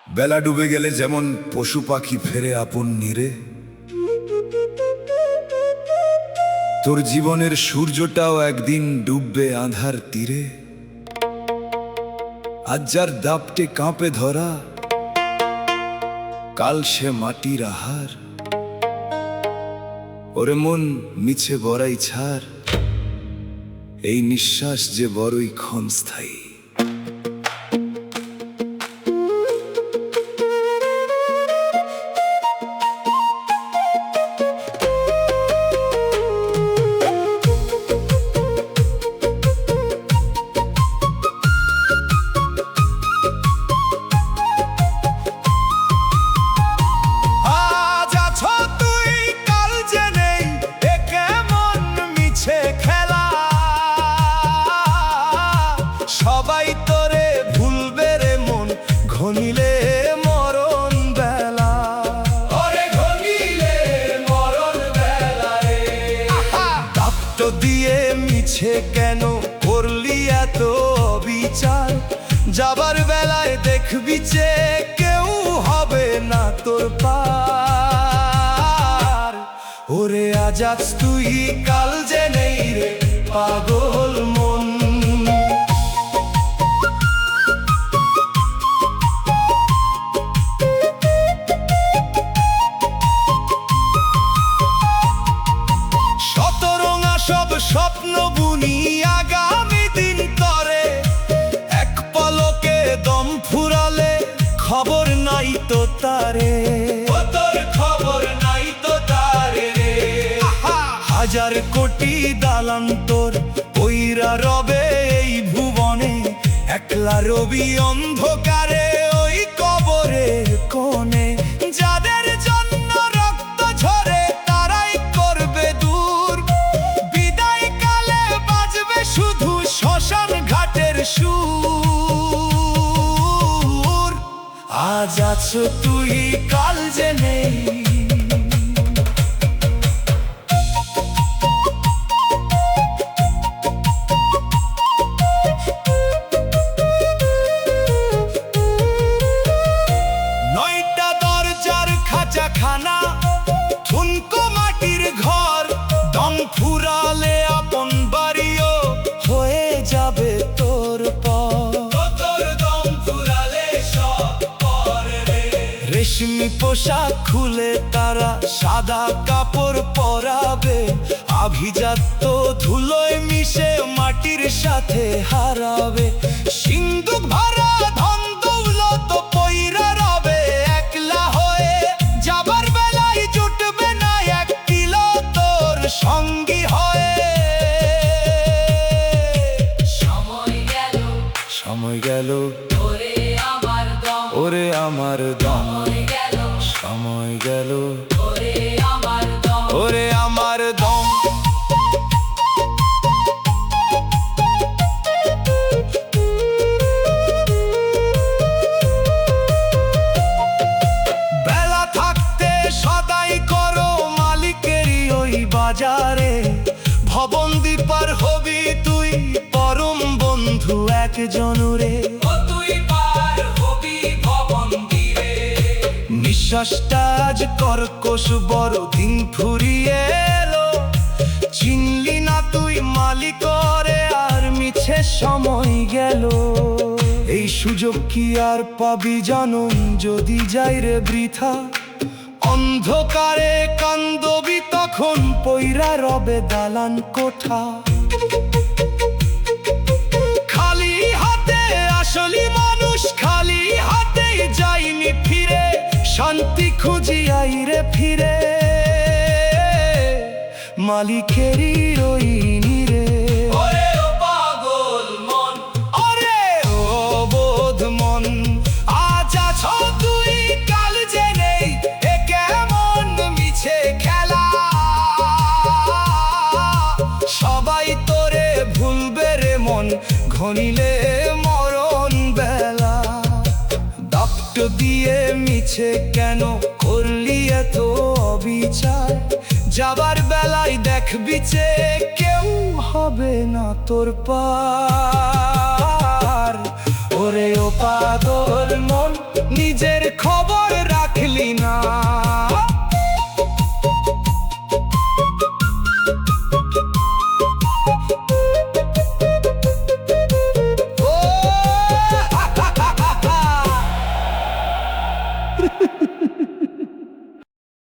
বেলা ডুবে গেলে যেমন পশু পাখি ফেরে আপন নীরে, তোর জীবনের সূর্যটাও একদিন ডুববে আঁধার তীরে। আজ যার দাপটে কাঁপে ধরা, কাল সে মাটির আহার। ওরে মন মিছে বড়াই ছাড়, এই নিঃশ্বাস যে বড়ই ক্ষণস্থায়ী। সবাই তোরে ভুলবে রে মন, ঘনিলে মরণ বেলা। ওরে ঘনিলে মরণ বেলা রে। দাপ্ত দিয়ে মিছে কেন করলি এত বিচার? যাবার বেলায় দেখবি যে কেউ হবে না তোর পার। ওরে আজ আজ তুই কাল যে নেই রে পাগল মন। সব স্বপ্ন বুনি আগামী দিন তরে, এক পলকে দম ফুরালে খবর নাই তো তারে। তোর খবর নাই তো তারে রে। হাজার কোটি দালান তোর ওইরা রবে এই ভুবনে, একলা রবি অন্ধকারে ওই কবরের কোণে। যাদের জন্য রক্ত ঝরে তারাই করবে দূর, শুধু শ্মশান ঘাটের সুর। আজ আছো তুই কাল যে নেই, নয়টা দরজার খাঁচাখানা, ঠুনকো মাটির ঘর। দম ফুরালে আপন বাড়িও হয়ে যাবে তোর পর। দম ফুরালে সব পর রে। রেশমি পোশাক খুলে তারা সাদা কাপড় পরাবে, আভিজাত্য ধুলোয় মিশে মাটির সাথে হারাবে। সিন্দুক ভরা ধন দৌলত পইরা রবে একলা হয়ে, যাবার বেলায় জুটবে না এক কিলো তোর সঙ্গী হয়ে। সময় গেল ওরে আমার দম, ওরে আমার দম। সময় গেল ওরে আমার দম, ওরে আমার দম। বেলা থাকতে সদাই করো মালিকেরই ওই বাজারে, ভবন দীপার হবি তুই পরম বন্ধু একজন রে। নিঃশ্বাসটা আজ কর্কশ বড় দিন ফুরিয়ে এলো, চিনলি না তুই মালিক রে আর মিছে সময় গেল। এই সুযোগ কি আর পাবি জানুন যদি যাই রে বৃথা? অন্ধকারে কান্দবি তখন পইরা রবে দালান কোঠা। খালি হাতে আসলি মানুষ খালি হাতে যাইনি ফিরে, শান্তি খুঁজি আইরে ফিরে মালিকেরই ওই নীরে। ওরে ও পাগল মন, ওরে ও বোধ মন, আজ আছো তুই কাল যে নেই, এ কেমন মিছে খেলা। সবাই তোরে ভুলবে রে মন, ঘনিলে মরণ বেলা। দাপ্ত দিয়ে মিছে কেন করলি এত অবিচার? যাবার বেলায় দেখবি যে কেউ হবে না তোর পার। ওরে ও পাগল মন। নিজের খবর